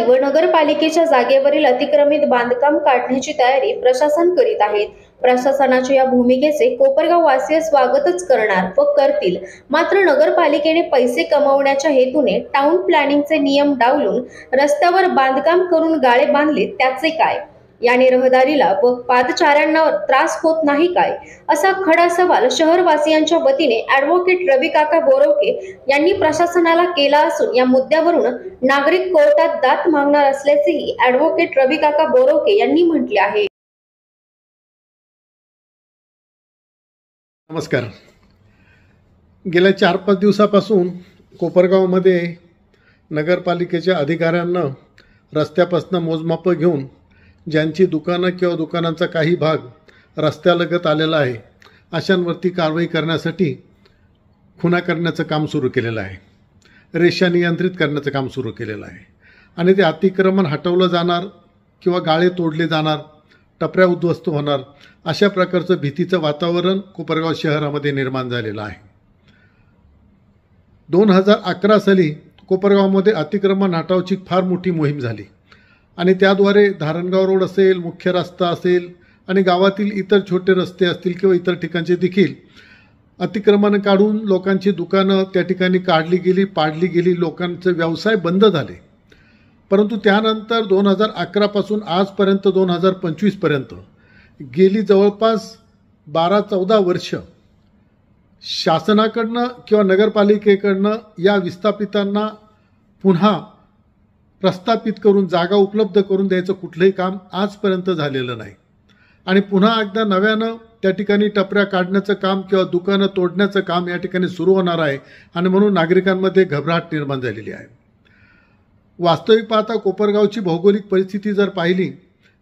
व नगरपालिकेच्या जागेवरील अतिक्रमित बांधकाम काढण्याची तयारी प्रशासन करीत आहे। प्रशासनाच्या या भूमिकेचे कोपरगाव वासीय स्वागतच करणार व करतील। मात्र नगरपालिकेने पैसे कमवण्याच्या हेतूने टाउन प्लॅनिंगचे नियम डावलून रस्त्यावर बांधकाम करून गाळे बांधले, त्याचे काय? याने रहदारीला व पादचाऱ्यांना त्रास होत नाही काय, असा खडा सवाल शहरवासियांच्या वतीने ॲडव्होकेट रविकाका बोरवके यांनी प्रशासनाला केला असून या मुद्द्यावरून नागरिक कोर्टात दाद मागणार असल्याचेही ॲडव्होकेट रविकाका बोरवके यांनी म्हटले आहे। नमस्कार। गेल्या 4-5 दिवसापासून कोपरगावमध्ये नगरपालिकेच्या अधिकाऱ्यांना रस्त्यापासून मोजमाप घेऊन ज्यांची दुकानं किंवा दुकानांचा काही भाग रस्त्यालगत आलेला आहे अशांवरती कारवाई करण्यासाठी खुणा करण्याचं काम सुरू केलेलं आहे, रेषा नियंत्रित करण्याचं काम सुरू केलेलं आहे आणि ते अतिक्रमण हटवलं जाणार किंवा गाळे तोडले जाणार, टपऱ्या उद्ध्वस्त होणार अशा प्रकारचं भीतीचं वातावरण कोपरगाव शहरामध्ये निर्माण झालेलं आहे। 2011 साली कोपरगावमध्ये अतिक्रमण हटावची फार मोठी मोहीम झाली आणि त्याद्वारे धारणगाव रोड असेल, मुख्य रस्ता असेल आणि गावातील इतर छोटे रस्ते असतील किंवा इतर ठिकाणचे देखील अतिक्रमण काढून लोकांची दुकानं त्या ठिकाणी काढली गेली, पाडली गेली, लोकांचे व्यवसाय बंद झाले। परंतु त्यानंतर 2011 पासून आजपर्यंत 2025 पर्यंत गेली जवळपास 12-14 वर्ष शासनाकडनं किंवा नगरपालिकेकडनं या विस्थापितांना पुन्हा प्रस्थापित करून जागा उपलब्ध करून द्यायचं कुठलंही काम आजपर्यंत झालेलं नाही आणि पुन्हा एकदा नव्यानं त्या ठिकाणी टपऱ्या काढण्याचं काम किंवा दुकानं तोडण्याचं काम या ठिकाणी सुरू होणार आहे आणि म्हणून नागरिकांमध्ये घबराट निर्माण झालेली आहे। वास्तविक पाहता कोपरगावची भौगोलिक परिस्थिती जर पाहिली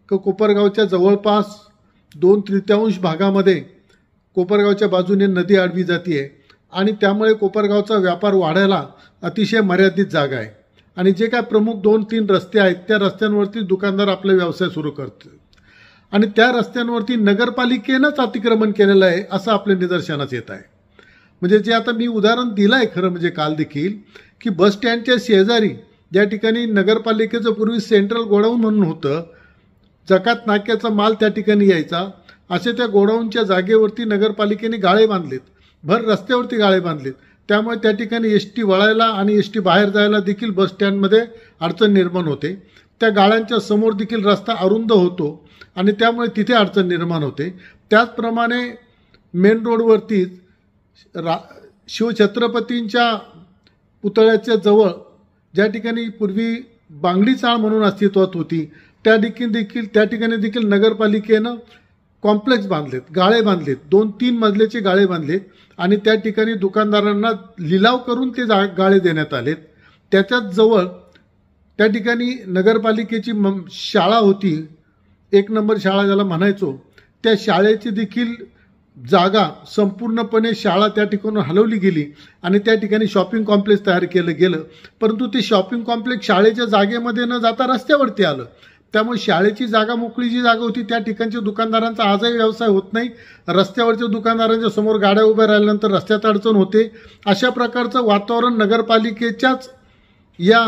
तर कोपरगावच्या जवळपास 2/3 भागामध्ये कोपरगावच्या बाजूने नदी आडवी जाते आणि त्यामुळे कोपरगावचा व्यापार वाढायला अतिशय मर्यादित जागा आहे आणि जे काय प्रमुख 2-3 रस्ते आहेत त्या रस्त्यांवरती दुकानदार आपले व्यवसाय सुरू करतात आणि त्या रस्त्यांवरती नगरपालिकेनंच अतिक्रमण केलेलं आहे असं आपल्या निदर्शनास येत आहे। म्हणजे जे आता मी उदाहरण दिलं आहे खरं म्हणजे काल देखील की बस स्टँडच्या शेजारी ज्या ठिकाणी नगरपालिकेचं पूर्वी सेंट्रल गोडाऊन म्हणून होतं, जकात नाक्याचा माल त्या ठिकाणी यायचा, असे त्या गोडाऊनच्या जागेवरती नगरपालिकेने गाळे बांधलेत, भर रस्त्यावरती गाळे बांधलेत। त्यामुळे त्या ठिकाणी एसटी वळायला आणि एसटी बाहेर जायला देखील बस स्टँडमध्ये अडचण निर्माण होते। त्या गाळ्यांच्या समोर देखील रस्ता अरुंद होतो आणि त्यामुळे तिथे अडचण निर्माण होते। त्याचप्रमाणे मेन रोडवरती शिवछत्रपतींच्या पुतळ्याच्या जवळ ज्या ठिकाणी पूर्वी बांगडी चाळ म्हणून अस्तित्वात होती त्या ठिकाणी देखील नगरपालिकेनं कॉम्प्लेक्स बांधलेत, गाळे बांधलेत, 2-3 मजल्याचे गाळे बांधलेत आणि त्या ठिकाणी दुकानदारांना लिलाव करून ते गाळे देण्यात आलेत। त्याच्याच जवळ त्या ठिकाणी नगरपालिकेची शाळा होती, 1 नंबर शाळा ज्याला म्हणायचो, त्या शाळेची देखील जागा संपूर्णपणे शाळा त्या ठिकाणून हलवली गेली आणि त्या ठिकाणी शॉपिंग कॉम्प्लेक्स तयार केलं गेलं। परंतु ते शॉपिंग कॉम्प्लेक्स शाळेच्या जागेमध्ये न जाता रस्त्यावरती आलं, त्यामुळे शाळेची जागा मोकळी जी जागा होती त्या ठिकाणच्या दुकानदारांचा आजही व्यवसाय होत नाही। रस्त्यावरच्या दुकानदारांच्या समोर गाड्या उभ्या राहिल्यानंतर रस्त्यात अडचण होते। अशा प्रकारचं वातावरण नगरपालिकेच्याच या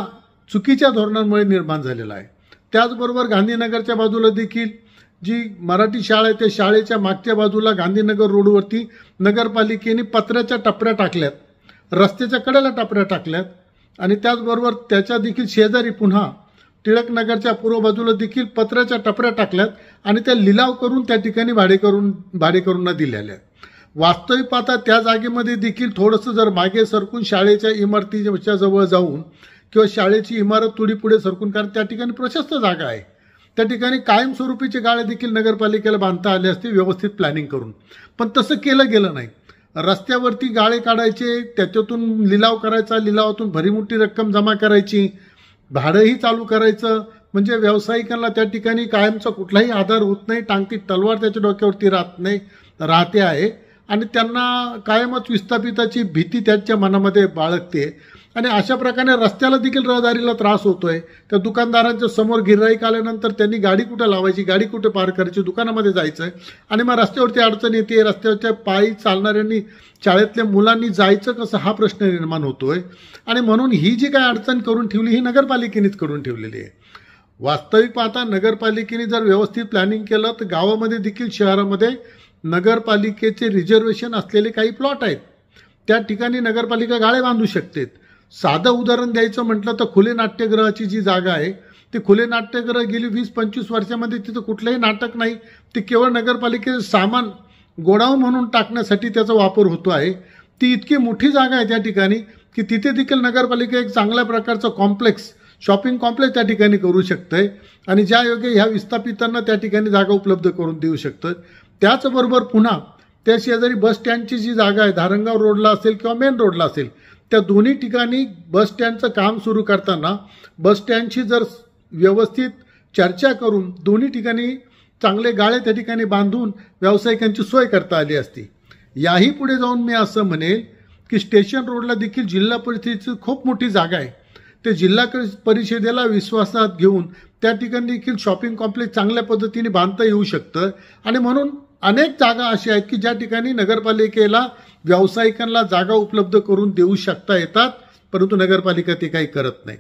चुकीच्या धोरणांमुळे निर्माण झालेलं आहे। त्याचबरोबर गांधीनगरच्या बाजूला देखील जी मराठी शाळा आहे त्या शाळेच्या मागच्या बाजूला गांधीनगर रोडवरती नगरपालिकेने पत्र्याच्या टपऱ्या टाकल्यात, रस्त्याच्या कडेला टपऱ्या टाकल्यात आणि त्याचबरोबर त्याच्या देखील शेजारी पुन्हा टिळकनगरच्या पूर्व बाजूला देखील पत्र्याच्या टपऱ्या टाकल्यात आणि त्या लिलाव करून त्या ठिकाणी भाडेकरूंना दिलेल्या आहेत। वास्तविक पाहता त्या जागेमध्ये देखील थोडंसं जर मागे सरकून शाळेच्या इमारतीच्या जवळ जाऊन किंवा शाळेची इमारत थोडी पुढे सरकून, कारण त्या ठिकाणी प्रशस्त जागा आहे, त्या ठिकाणी कायमस्वरूपीचे गाळे देखील नगरपालिकेला बांधता आले असते व्यवस्थित प्लॅनिंग करून, पण तसं केलं गेलं नाही। रस्त्यावरती गाळे काढायचे, त्याच्यातून लिलाव करायचा, लिलावातून भरीमोठी रक्कम जमा करायची, भाडंही चालू करायचं, म्हणजे व्यावसायिकांना त्या ठिकाणी कायमचा कुठलाही आधार होत नाही, टांगती तलवार त्याच्या डोक्यावरती राहते आहे आणि त्यांना कायमच विस्थापिताची भीती त्यांच्या मनामध्ये बाळगते आणि अशा प्रकारे रस्त्याला देखील रहदारीला त्रास होतोय। त्या दुकानदारांच्या समोर गिऱ्हाईक आल्यानंतर त्यांनी गाडी कुठे लावायची, गाडी कुठे पार्क करायची, दुकानामध्ये जायचंय आणि मग रस्त्यावरती अडचण येते। रस्त्यावरच्या पायी चालणाऱ्यांनी, शाळेतल्या मुलांनी जायचं कसं हा प्रश्न निर्माण होतोय। आणि म्हणून ही जी काय अडचण करून ठेवली ही नगरपालिकेनेच करून ठेवलेली आहे। वास्तविक पाहता नगरपालिकेने जर व्यवस्थित प्लॅनिंग केलं तर गावामध्ये देखील, शहरामध्ये नगरपालिकेचे रिझर्वेशन असलेले काही प्लॉट आहेत, त्या ठिकाणी नगरपालिका गाळे बांधू शकते। साधं उदाहरण द्यायचं म्हटलं तर खुले नाट्यगृहाची जी जागा आहे, ते खुले नाट्यगृह गेली 20-25 वर्षामध्ये तिथं कुठलंही नाटक नाही, ते केवळ नगरपालिकेचं सामान गोडाऊन म्हणून टाकण्यासाठी त्याचा वापर होतो आहे। ती इतकी मोठी जागा आहे त्या ठिकाणी की तिथे देखील नगरपालिका एक चांगल्या प्रकारचं कॉम्प्लेक्स, शॉपिंग कॉम्प्लेक्स त्या ठिकाणी करू शकते आणि ज्या योग्य ह्या विस्थापितांना त्या ठिकाणी जागा उपलब्ध करून देऊ शकतं। त्याचबरोबर पुन्हा त्या शेजारी बस स्टँडची जी जागा आहे, धारणगाव रोडला असेल किंवा मेन रोडला असेल, त्या दोन्ही ठिकाणी बस स्टँडचं काम सुरू करताना बस स्टँडची जर व्यवस्थित चर्चा करून दोन्ही ठिकाणी चांगले गाळे त्या ठिकाणी बांधून व्यावसायिकांची सोय करता आली असती। याही पुढे जाऊन मी असं म्हणेल की स्टेशन रोडला देखील जिल्हा परिषदेची खूप मोठी जागा आहे, ते जिल्हा परिषदेला विश्वासात घेऊन त्या ठिकाणी देखील शॉपिंग कॉम्प्लेक्स चांगल्या पद्धतीने बांधता येऊ शकतं। आणि म्हणून अनेक जागा अशा आहेत की ज्या ठिकाणी नगरपालिकेला व्यावसायिकांना जागा उपलब्ध करून देऊ शकता येतात, परंतु नगरपालिका ते काही करत नाही।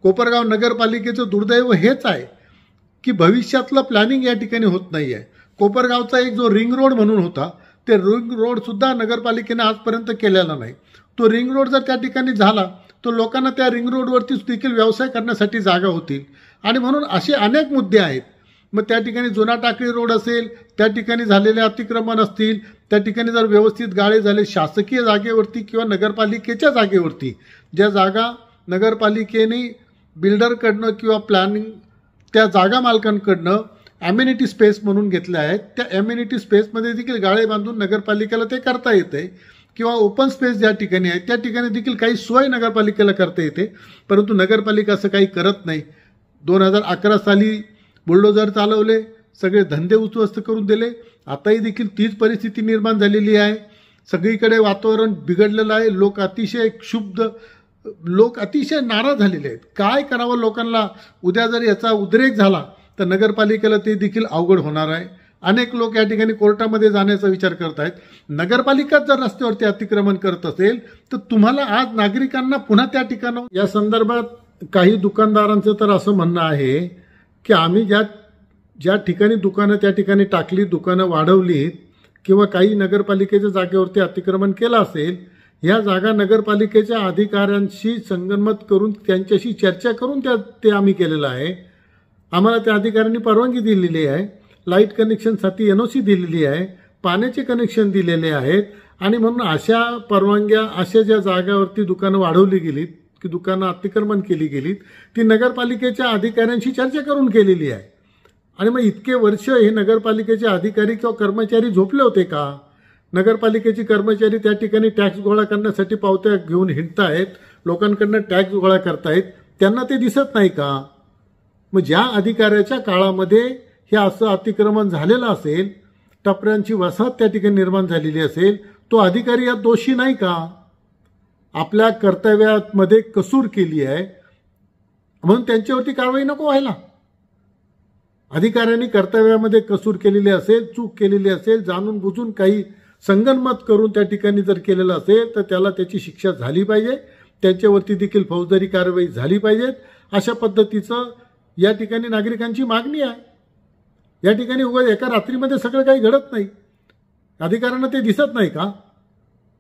कोपरगाव नगरपालिकेचं दुर्दैव हेच आहे की भविष्यातलं प्लॅनिंग या ठिकाणी होत नाही आहे। कोपरगावचा एक जो रिंग रोड म्हणून होता, ते रिंग रोड सुद्धा नगरपालिकेने आजपर्यंत केलेला नाही। तो रिंग रोड जर त्या ठिकाणी झाला तर लोकांना त्या रिंग रोडवरतीच देखील व्यवसाय करण्यासाठी जागा होतील। आणि म्हणून असे अनेक मुद्दे आहेत। मग त्या ठिकाणी जुना टाकळी रोड असेल, त्या ठिकाणी झालेले अतिक्रमण असतील, त्या ठिकाणी जर व्यवस्थित गाळे झाले शासकीय जागेवरती किंवा नगरपालिकेच्या जागेवरती, ज्या जागा नगरपालिकेने बिल्डरकडनं किंवा प्लॅनिंग त्या जागा मालकांकडनं ॲम्युनिटी स्पेस म्हणून घेतल्या आहेत, त्या ॲम्युनिटी स्पेसमध्ये देखील गाळे बांधून नगरपालिकेला ते करता येते किंवा ओपन स्पेस ज्या ठिकाणी आहे त्या ठिकाणी देखील काही सोय नगरपालिकेला करता येते, परंतु नगरपालिका असं काही करत नाही। 2011 साली बुलडोझर चालवले, सगळे धंदे उद्ध्वस्त करून दिले। आताही देखील तीच परिस्थिती निर्माण झालेली आहे। सगळीकडे वातावरण बिघडलेलं आहे, लोक अतिशय नाराज झालेले आहेत। काय करावं लोकांना? उद्या जर याचा उद्रेक झाला तर नगरपालिकेला ते देखील अवघड होणार आहे। अनेक लोक या ठिकाणी कोर्टामध्ये जाण्याचा विचार करत आहेत। नगरपालिका जर रस्त्यावरती अतिक्रमण करत असेल तर तुम्हाला आज नागरिकांना पुन्हा त्या ठिकाणावर, या संदर्भात काही दुकानदारांचं तर असं म्हणणं आहे की आम्ही ज्या ठिकाणी दुकानं त्या ठिकाणी टाकली, दुकानं वाढवलीत किंवा काही नगरपालिकेच्या जागेवरती अतिक्रमण केलं असेल, ह्या जागा नगरपालिकेच्या अधिकाऱ्यांशी संगनमत करून त्यांच्याशी चर्चा करून ते आम्ही केलेलं आहे। आम्हाला त्या अधिकाऱ्यांनी परवानगी दिलेली आहे, लाईट कनेक्शनसाठी NOC दिलेली आहे, पाण्याचे कनेक्शन दिलेले आहेत। आणि म्हणून अशा परवानग्या, अशा ज्या जागावरती दुकानं वाढवली गेलीत की दुकानं अतिक्रमण केली गेलीत, ती नगरपालिकेच्या अधिकाऱ्यांशी चर्चा करून केलेली आहे। आणि मग इतके वर्ष हे नगरपालिकेचे अधिकारी किंवा कर्मचारी झोपले होते का? नगरपालिकेचे कर्मचारी त्या ठिकाणी टॅक्स गोळा करण्यासाठी पावत्या घेऊन हिंडतायत, लोकांकडनं टॅक्स गोळा करतायत, त्यांना ते दिसत नाही का? मग ज्या अधिकाऱ्याच्या काळामध्ये हे असं अतिक्रमण झालेलं असेल, टपऱ्यांची वसाहत त्या ठिकाणी निर्माण झालेली असेल, तो अधिकारी यात दोषी नाही का? आपल्या कर्तव्यामध्ये कसूर केली आहे म्हणून त्यांच्यावरती कारवाई नको व्हायला? अधिकाऱ्यांनी कर्तव्यामध्ये कसूर केलेली असेल, चूक केलेली असेल, जाणून बुजून काही संगनमत करून त्या ठिकाणी जर केलेलं असेल तर त्याला त्याची शिक्षा झाली पाहिजे, त्यांच्यावरती देखील फौजदारी कारवाई झाली पाहिजे। अशा पद्धतीचं या ठिकाणी नागरिकांची मागणी आहे। या ठिकाणी उगाच एका रात्रीमध्ये सगळं काही घडत नाही, अधिकाऱ्यांना ते दिसत नाही का?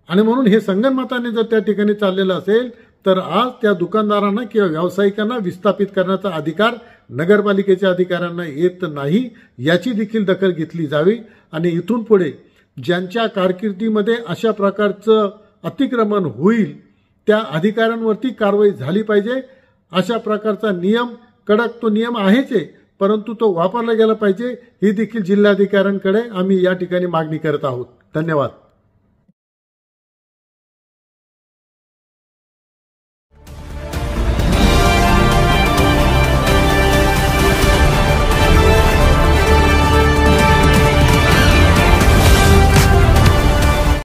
आणि म्हणून हे संगनमताने जर त्या ठिकाणी चाललेलं असेल तर आज त्या दुकानदारांना किंवा व्यावसायिकांना विस्थापित करण्याचा अधिकार नगरपालिकेच्या अधिकाऱ्यांना येत नाही, याची देखील दखल घेतली जावी। आणि इथून पुढे ज्यांच्या कारकिर्दीमध्ये अशा प्रकारचं अतिक्रमण होईल त्या अधिकाऱ्यांवरती कारवाई झाली पाहिजे। अशा प्रकारचा नियम, कडक तो नियम आहेच आहे, परंतु तो वापरला गेला पाहिजे, ही देखील जिल्हाधिकाऱ्यांकडे आम्ही या ठिकाणी मागणी करत आहोत। धन्यवाद।